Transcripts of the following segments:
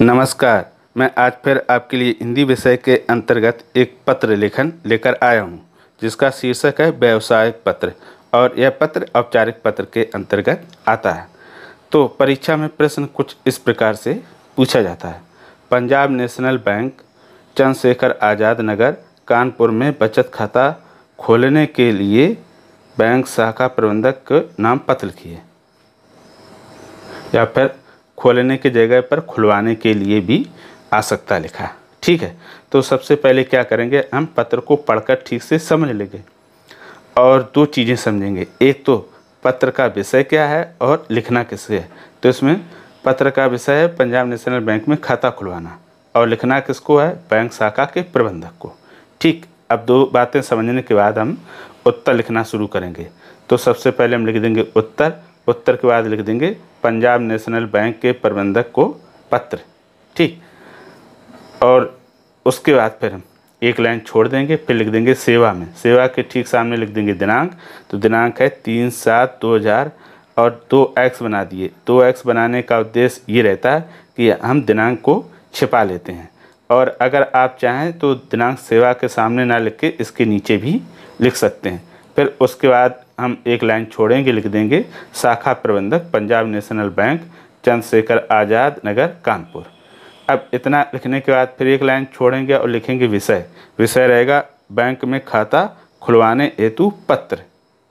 नमस्कार। मैं आज फिर आपके लिए हिंदी विषय के अंतर्गत एक पत्र लेखन लेकर आया हूं, जिसका शीर्षक है व्यावसायिक पत्र और यह पत्र औपचारिक पत्र के अंतर्गत आता है। तो परीक्षा में प्रश्न कुछ इस प्रकार से पूछा जाता है। पंजाब नेशनल बैंक, चंद्रशेखर आज़ाद नगर, कानपुर में बचत खाता खोलने के लिए बैंक शाखा प्रबंधक का नाम पत्र लिखिए, या फिर खोलने की जगह पर खुलवाने के लिए भी आ सकता लिखा। ठीक है, तो सबसे पहले क्या करेंगे, हम पत्र को पढ़कर ठीक से समझ लेंगे और दो चीज़ें समझेंगे। एक तो पत्र का विषय क्या है और लिखना किससे है। तो इसमें पत्र का विषय है पंजाब नेशनल बैंक में खाता खुलवाना, और लिखना किसको है, बैंक शाखा के प्रबंधक को। ठीक, अब दो बातें समझने के बाद हम उत्तर लिखना शुरू करेंगे। तो सबसे पहले हम लिख देंगे उत्तर, उत्तर के बाद लिख देंगे पंजाब नेशनल बैंक के प्रबंधक को पत्र। ठीक, और उसके बाद फिर हम एक लाइन छोड़ देंगे, फिर लिख देंगे सेवा में। सेवा के ठीक सामने लिख देंगे दिनांक। तो दिनांक है 3/7/2000 और 2x बना दिए। 2x बनाने का उद्देश्य ये रहता है कि हम दिनांक को छिपा लेते हैं, और अगर आप चाहें तो दिनांक सेवा के सामने ना लिख के इसके नीचे भी लिख सकते हैं। फिर उसके बाद हम एक लाइन छोड़ेंगे, लिख देंगे शाखा प्रबंधक पंजाब नेशनल बैंक, चंद्रशेखर आज़ाद नगर, कानपुर। अब इतना लिखने के बाद फिर एक लाइन छोड़ेंगे और लिखेंगे विषय। विषय रहेगा बैंक में खाता खुलवाने हेतु पत्र।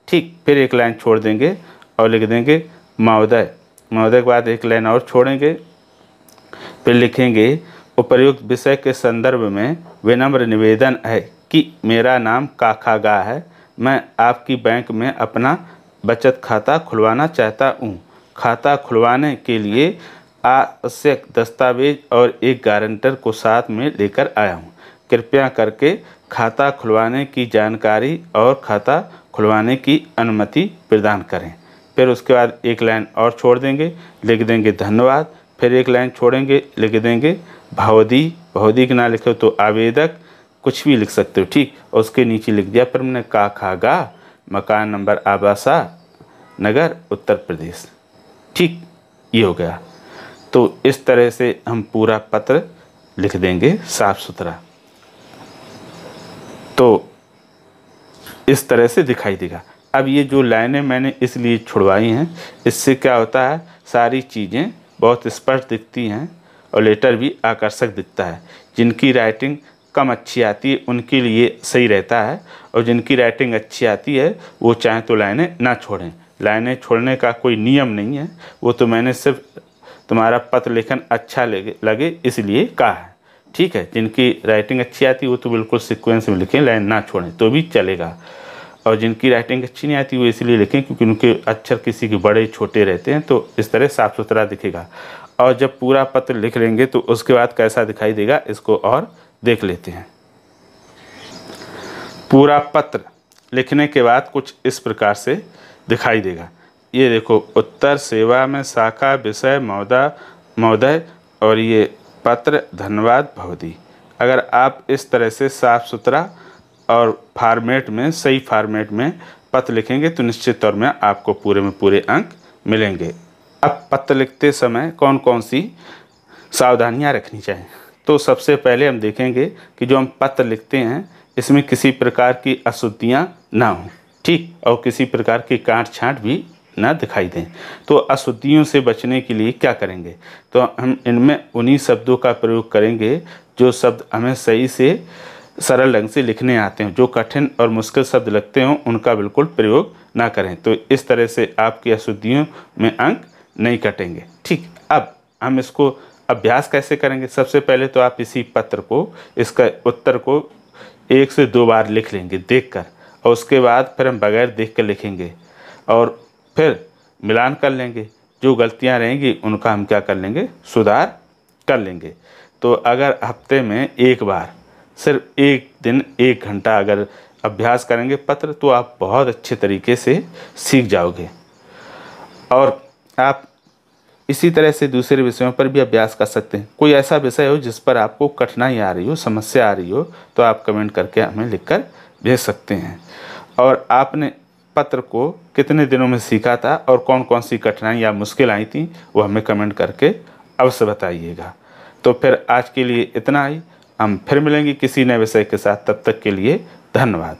ठीक, फिर एक लाइन छोड़ देंगे और लिख देंगे महोदय। महोदय के बाद एक लाइन और छोड़ेंगे, फिर लिखेंगे उपर्युक्त विषय के संदर्भ में विनम्र निवेदन है कि मेरा नाम काखागा है, मैं आपकी बैंक में अपना बचत खाता खुलवाना चाहता हूँ। खाता खुलवाने के लिए आवश्यक दस्तावेज और एक गारंटर को साथ में लेकर आया हूँ। कृपया करके खाता खुलवाने की जानकारी और खाता खुलवाने की अनुमति प्रदान करें। फिर उसके बाद एक लाइन और छोड़ देंगे, लिख देंगे धन्यवाद। फिर एक लाइन छोड़ेंगे, लिख देंगे भवदी। भवदी के ना लिखो तो आवेदक, कुछ भी लिख सकते हो। ठीक, और उसके नीचे लिख दिया फिर हमने काखागा, मकान नंबर आबासा नगर, उत्तर प्रदेश। ठीक, ये हो गया। तो इस तरह से हम पूरा पत्र लिख देंगे साफ सुथरा, तो इस तरह से दिखाई देगा। अब ये जो लाइनें मैंने इसलिए छुड़वाई हैं, इससे क्या होता है, सारी चीज़ें बहुत स्पष्ट दिखती हैं और लेटर भी आकर्षक दिखता है। जिनकी राइटिंग कम अच्छी आती है उनके लिए सही रहता है, और जिनकी राइटिंग अच्छी आती है वो चाहे तो लाइनें ना छोड़ें। लाइनें छोड़ने का कोई नियम नहीं है, वो तो मैंने सिर्फ तुम्हारा पत्र लेखन अच्छा लगे इसलिए कहा है। ठीक है, जिनकी राइटिंग अच्छी आती है वो तो बिल्कुल सीक्वेंस में लिखें, लाइन ना छोड़ें तो भी चलेगा। और जिनकी राइटिंग अच्छी नहीं आती वो इसलिए लिखें क्योंकि उनके अक्षर किसी के बड़े छोटे रहते हैं, तो इस तरह साफ सुथरा दिखेगा। और जब पूरा पत्र लिख लेंगे तो उसके बाद कैसा दिखाई देगा, इसको और देख लेते हैं। पूरा पत्र लिखने के बाद कुछ इस प्रकार से दिखाई देगा। ये देखो, उत्तर, सेवा में, शाखा, विषय, महोदय, और ये पत्र, धन्यवाद, भवदी। अगर आप इस तरह से साफ सुथरा और फॉर्मेट में, सही फॉर्मेट में पत्र लिखेंगे तो निश्चित तौर में आपको पूरे में पूरे अंक मिलेंगे। अब पत्र लिखते समय कौन कौन सी सावधानियां रखनी चाहिए, तो सबसे पहले हम देखेंगे कि जो हम पत्र लिखते हैं इसमें किसी प्रकार की अशुद्धियां ना हों। ठीक, और किसी प्रकार की काट छाँट भी ना दिखाई दें। तो अशुद्धियों से बचने के लिए क्या करेंगे, तो हम इनमें उन्हीं शब्दों का प्रयोग करेंगे जो शब्द हमें सही से सरल ढंग से लिखने आते हैं। जो कठिन और मुश्किल शब्द लगते हों उनका बिल्कुल प्रयोग ना करें, तो इस तरह से आपकी अशुद्धियों में अंक नहीं कटेंगे। ठीक, अब हम इसको अभ्यास कैसे करेंगे। सबसे पहले तो आप इसी पत्र को, इसका उत्तर को 1 से 2 बार लिख लेंगे देखकर, और उसके बाद फिर हम बगैर देख कर लिखेंगे और फिर मिलान कर लेंगे। जो गलतियां रहेंगी उनका हम क्या कर लेंगे, सुधार कर लेंगे। तो अगर हफ्ते में एक बार, सिर्फ एक दिन 1 घंटा अगर अभ्यास करेंगे पत्र, तो आप बहुत अच्छे तरीके से सीख जाओगे। और आप इसी तरह से दूसरे विषयों पर भी अभ्यास कर सकते हैं। कोई ऐसा विषय हो जिस पर आपको कठिनाई आ रही हो, समस्या आ रही हो, तो आप कमेंट करके हमें लिखकर भेज सकते हैं। और आपने पत्र को कितने दिनों में सीखा था और कौन कौन सी कठिनाई या मुश्किल आई थी, वो हमें कमेंट करके अवश्य बताइएगा। तो फिर आज के लिए इतना ही, हम फिर मिलेंगे किसी नए विषय के साथ। तब तक के लिए धन्यवाद।